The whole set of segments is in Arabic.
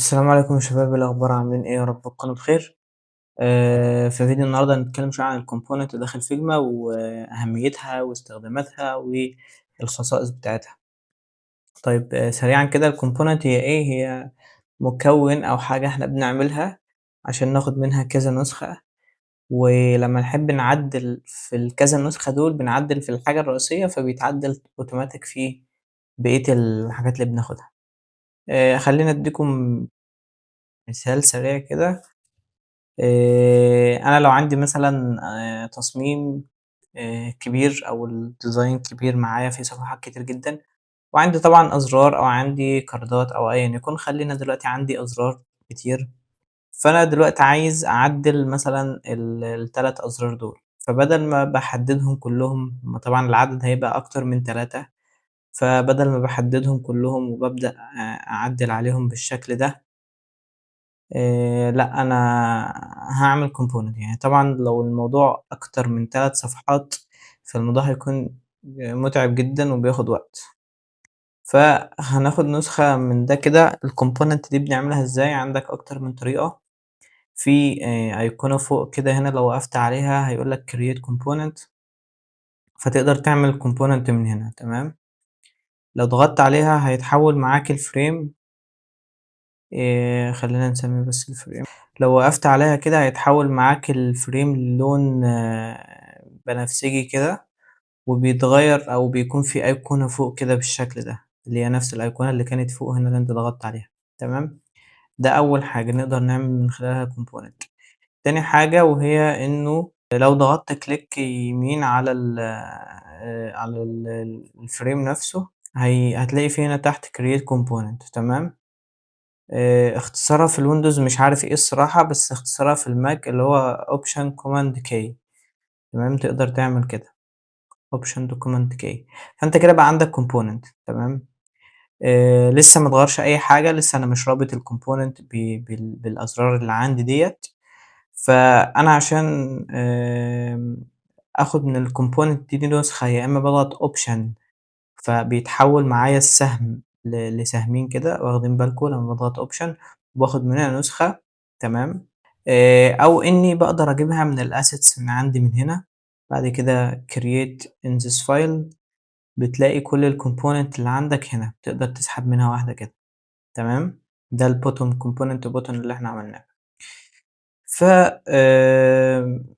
السلام عليكم يا شباب، إيه الأخبار؟ عاملين إيه؟ يا رب تكونوا بخير. في فيديو النهارده هنتكلم شوية عن الcomponent داخل فيجما وأهميتها واستخداماتها والخصائص بتاعتها. طيب سريعًا كده الcomponent هي إيه؟ هي مكون أو حاجة إحنا بنعملها عشان ناخد منها كذا نسخة، ولمّا نحب نعدل في الكذا نسخة دول بنعدل في الحاجة الرئيسية فبيتعدل أوتوماتيك في بقية الحاجات اللي بناخدها. خلّيني أديكم مثال سريع كده. أنا لو عندي مثلًا تصميم كبير أو الdesign كبير معايا فيه صفحات كتير جدًا، وعندي طبعًا أزرار أو عندي كاردات أو أيًا يكن، خلّينا دلوقتي عندي أزرار كتير، فأنا دلوقتي عايز أعدّل مثلًا ال3 أزرار دول، فبدل ما باحددهم كلّهم هُم طبعًا العدد هيبقى أكتر من 3، فبدل ما باحددهم كلّهم وبابدأ أعدّل عليهم بالشكل ده، لأ، أنا هاعمل component يعني طبعًا لو الموضوع أكتر من 3 صفحات، فالموضوع هيكون مُتعب جدًا وبياخد وقت، فهناخد نسخة من ده كده. الcomponent دي بنعملها إزاي؟ عندك أكتر من طريقة، في أيقونة فوق كده هنا لو وقفت عليها هيقول لك create component، فتقدر تعمل component من هنا، تمام؟ لو ضغطت عليها هيتحول معاك الframe. خلّينا نسميه بس الframe. لو وقفت عليها كده هيتحول معاك الframe للون بنفسجي كده، وبيتغيّر أو بيكون في أيقونة فوق كده بالشكل ده، اللي هي نفس الأيقونة اللي كانت فوق هنا اللي أنت ضغطت عليها، تمام؟ ده أول حاجة نقدر نعمل من خلالها component. تاني حاجة وهي إنه لو ضغطت click يمين على الframe نفسه هتلاقي في هنا تحت create component، تمام؟ اختصارها في الويندوز مش عارف إيه الصراحة، بس اختصارها في الماك اللي هو option command K، تمام، تقدر تعمل كده option command K. فأنت كده بقى عندك component، تمام. لسه ما اتغيرش أي حاجة، لسه أنا مش رابط الcomponent بالأزرار اللي عندي ديّة، فأنا عشان آخد من الcomponent دي نسخة يا إما باضغط option فبيتحول معايا السهم لسهمين كده، واخدين بالكم لمّا باضغط option وباخد منها نسخة، تمام. أو إني باقدر أجيبها من الassets من عندي من هنا، بعد كده create in this file بتلاقي كل الcomponent اللي عندك هنا، تقدر تسحب منها واحدة كده، تمام. ده الbottom component button اللي إحنا عملناه. ف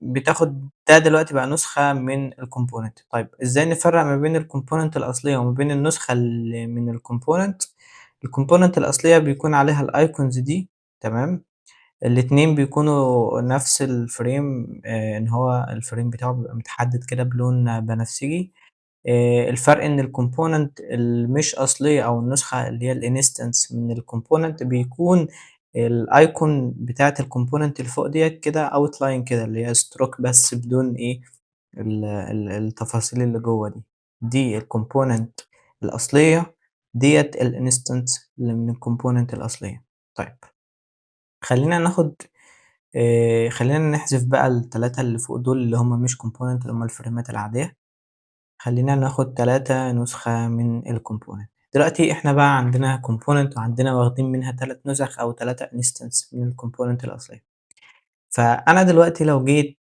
بتاخد ده دلوقتي بقى نسخة من الcomponent. طيب إزاي نفرّق ما بين الcomponent الأصلية وما بين النسخة اللي من الcomponent؟ الcomponent الأصلية بيكون عليها الicons دي، تمام، الاتنين بيكونوا نفس الframe، إن هو الframe بتاعه بيبقى متحدد كده بلون بنفسجي. الفرق إن الcomponent المش أصلية أو النسخة اللي هي الinstance من الcomponent بيكون الicon بتاعة الcomponent اللي فوق ديّة كده outline كده، اللي هي stroke بس بدون إيه، التفاصيل اللي جوّه دي. دي الcomponent الأصلية، ديّة الinstance اللي من الcomponent الأصلية. طيب خلّينا نحذف بقى ال3 اللي فوق دول اللي هم مش component اللي هم الفريمات العادية. خلّينا ناخد 3 نسخة من الcomponent. دلوقتي إحنا بقى عندنا component وعندنا واخدين منها 3 نسخ أو 3 instance من الcomponent الأصلية. فأنا دلوقتي لو جيت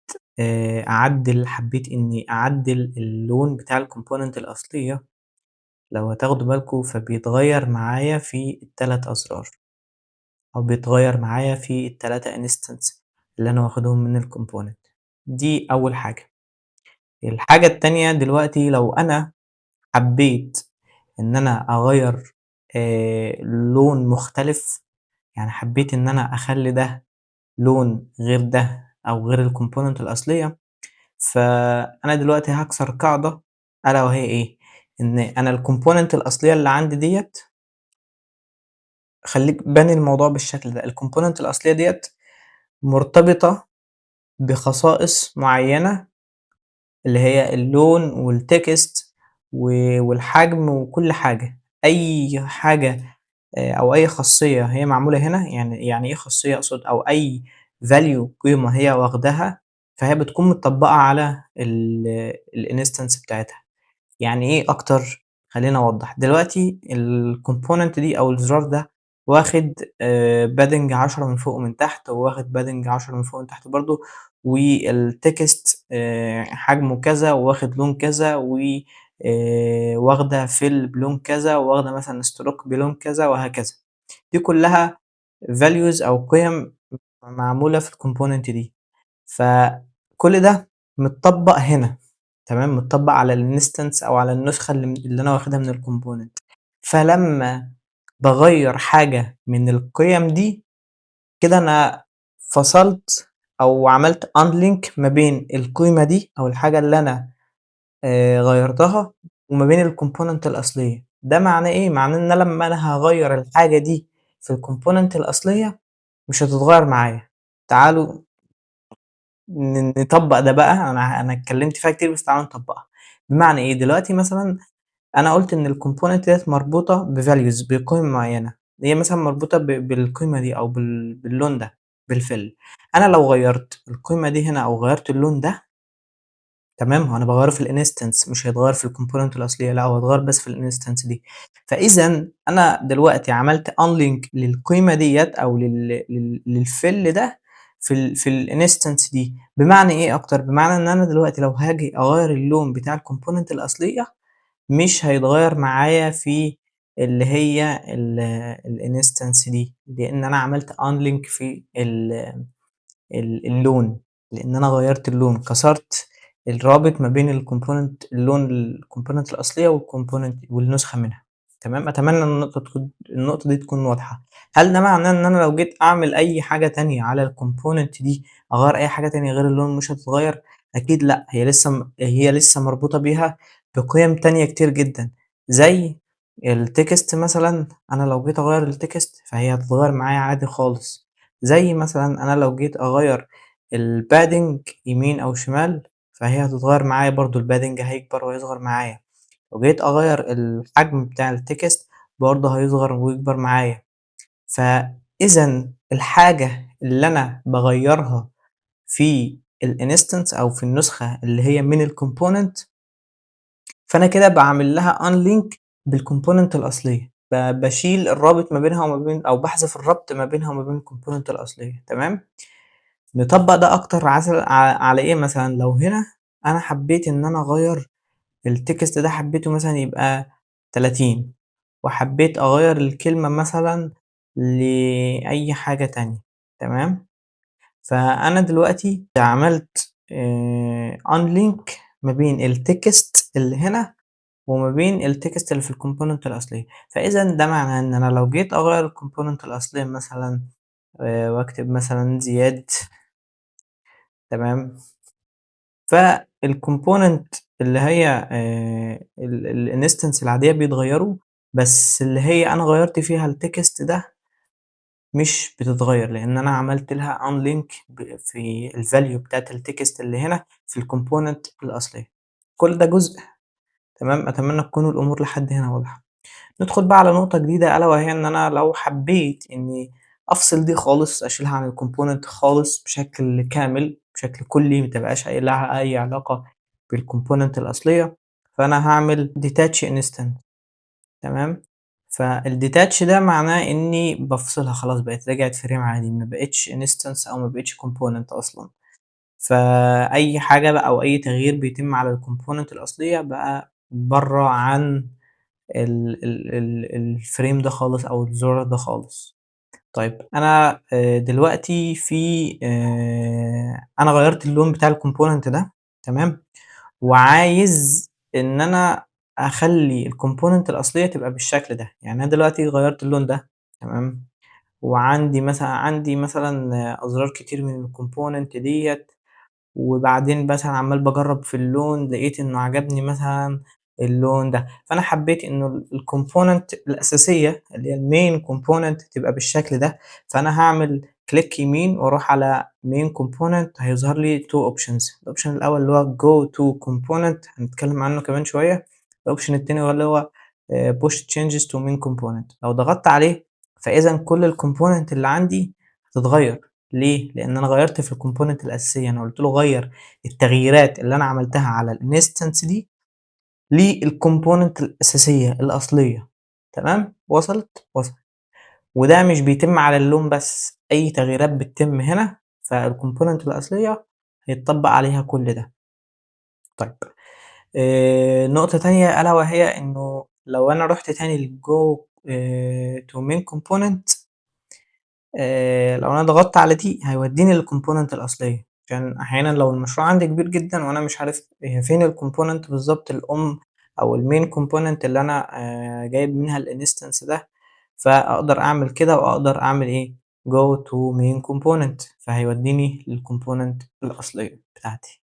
حبيت إني أعدّل اللون بتاع الcomponent الأصلية، لو هتاخدوا بالكم فبيتغيّر معايا في ال3 أزرار، أو بيتغيّر معايا في ال3 instance اللي أنا واخدهم من الcomponent. دي أول حاجة. الحاجة التانية دلوقتي لو أنا حبيت إن أنا أغيّر لون مختلف، يعني حبيت إن أنا أخلّي ده لون غير ده أو غير الcomponent الأصلية، فأنا دلوقتي هاكسر قاعدة ألا وهي إيه، إن أنا الcomponent الأصلية اللي عندي ديّة خلّيك باني الموضوع بالشكل ده، الcomponent الأصلية ديّة مرتبطة بخصائص معيّنة اللي هي اللون والtext والحجم وكل حاجة، أي حاجة أو أي خاصية هي معمولة هنا، يعني إيه خاصية أقصد أو أي value قيمة هي واخداها، فهي بتكون متطبّقة على الinstance بتاعتها. يعني إيه أكتر؟ خلّيني أوضّح، دلوقتي الcomponent دي أو الزرار ده واخد padding 10 من فوق ومن تحت، وواخد padding 10 من فوق ومن تحت برضه، والtext حجمه كذا، وواخد لون كذا، واخدة fill بلون كذا، وواخدة مثلًا stroke بلون كذا وهكذا. دي كلّها values أو قِيَم معمولة في الcomponent دي. فكل ده متطبّق هنا، تمام، متطبّق على الinstance أو على النسخة اللي أنا واخدها من الcomponent. فلمّا باغيّر حاجة من القِيَم دي، كده أنا فصلت أو عملت unlink ما بين القيمة دي أو الحاجة اللي أنا غيّرتها وما بين الcomponent الأصلية. ده معناه إيه؟ معناه إن لمّا أنا هاغيّر الحاجة دي في الcomponent الأصلية مش هتتغيّر معايا. تعالوا نطبّق ده بقى، أنا اتكلّمت فيها كتير بس تعالوا نطبّقها. بمعنى إيه؟ دلوقتي مثلًا أنا قُلت إن الcomponent ديّة مربوطة بvalues بقيم معيّنة، هي مثلًا مربوطة بالقيمة دي أو باللون ده بالfill. أنا لو غيّرت القيمة دي هنا أو غيّرت اللون ده، تمام، هو أنا باغيّره في الinstance مش هيتغيّر في الcomponent الأصلية، لأ هو هيتغيّر بس في الinstance دي. فإذًا أنا دلوقتي عملت unlink للقيمة ديّة أو للfill ده في الinstance دي. بمعنى إيه أكتر؟ بمعنى إن أنا دلوقتي لو هاجي أغيّر اللون بتاع الcomponent الأصلية مش هيتغيّر معايا في اللي هي الinstance دي، لإن أنا عملت unlink في اللون، لإن أنا غيّرت اللون، كسرت الرابط ما بين الcomponent الأصلية والنسخة منها، تمام. أتمنى إن النقطة دي تكون واضحة. هل ده معناه إن أنا لو جيت أعمل أي حاجة تانية على الcomponent دي، أغيّر أي حاجة تانية غير اللون مش هتتغيّر؟ أكيد لأ، هي لسه مربوطة بيها بقِيَم تانية كتير جدًا، زي الtext مثلًا. أنا لو جيت أغيّر الtext فهي هتتغيّر معايا عادي خالص. زي مثلًا أنا لو جيت أغيّر الpadding يمين أو شمال، فهي هتتغيّر معايا برضه الpadding هيكبر ويصغر معايا. لو جيت أغيّر الحجم بتاع الtext برضه هيصغر ويكبر معايا. فإذًا الحاجة اللي أنا باغيّرها في الinstance أو في النسخة اللي هي من الcomponent، فأنا كده باعمل لها unlink بالcomponent الأصلية، باشيل الرابط ما بينها وما بين أو باحذف الربط ما بينها وما بين الcomponent الأصلية، تمام. نطبّق ده أكتر على إيه مثلًا، لو هنا أنا حبّيت إن أنا أغيّر الtext ده حبّيته مثلًا يبقى 30 وحبّيت أغيّر الكلمة مثلًا لأي حاجة تانية، تمام. فأنا دلوقتي عملت unlink ما بين الtext اللي هنا وما بين الtext اللي في الcomponent الأصلية. فإذًا ده معناه إن أنا لو جيت أغيّر الcomponent الأصلية مثلًا واكتب مثلًا زياد، تمام. فالcomponent اللي هي الinstance العادية بيتغيّروا، بس اللي هي أنا غيّرت فيها الtext ده مش بتتغيّر، لإن أنا عملت لها unlink في الvalue بتاعة الtext اللي هنا في الcomponent الأصلية. كل ده جزء، تمام. أتمنى تكون الأمور لحد هنا واضحة. ندخل بقى على نقطة جديدة ألا وهي إن أنا لو حبيت إني أفصل دي خالص، أشيلها عن الcomponent خالص بشكل كامل، بشكل كلّي، ما تبقاش لها أي علاقة بالcomponent الأصلية، فأنا هاعمل detach instance، تمام. فالdetach ده معناه إني بافصلها خلاص، بقت رجعت frame عادي، ما بقتش instance أو ما بقتش component أصلًا. فأي حاجة بقى أو أي تغيير بيتم على الcomponent الأصلية بقى برّه عن الframe ده خالص أو الزرار ده خالص. طيب أنا دلوقتي أنا غيّرت اللون بتاع الcomponent ده، تمام. وعايز إن أنا أخلّي الcomponent الأصلية تبقى بالشكل ده. يعني أنا دلوقتي غيّرت اللون ده، تمام. عندي مثلًا أزرار كتير من الcomponent ديّة، وبعدين مثلًا عمّال باجرّب في اللون لقيت إنه عجبني مثلًا اللون ده. فأنا حبيت إنه الcomponent الأساسية اللي هي الmain component تبقى بالشكل ده. فأنا هاعمل click يمين وأروح على main component، هيظهر لي 2 options. الoption الأول اللي هو go to component هنتكلم عنه كمان شوية. الoption التاني هو اللي هو push changes to main component. لو ضغطت عليه فإذًا كل الcomponent اللي عندي هتتغيّر. ليه؟ لإن أنا غيّرت في الcomponent الأساسية، أنا قُلت له غيّر التغييرات اللي أنا عملتها على الinstance دي للcomponent الأساسية الأصلية، تمام، وصلت؟ وصلت. وده مش بيتم على اللون بس، أي تغييرات بتتم هنا فالcomponent الأصلية هيتطبّق عليها كل ده. طيب نقطة تانية ألا وهي إنه لو أنا رُحت تاني للgo to main component لو أنا ضغطت على دي هيوديني للcomponent الأصلية، عشان أحيانًا لو المشروع عندي كبير جدًا وأنا مش عارف هي فين الcomponent بالضبط الأم أو الmain component اللي أنا جايب منها الinstance ده، فأقدر أعمل كده وأقدر أعمل إيه go to main component فهيوديني للcomponent الأصلية بتاعتي.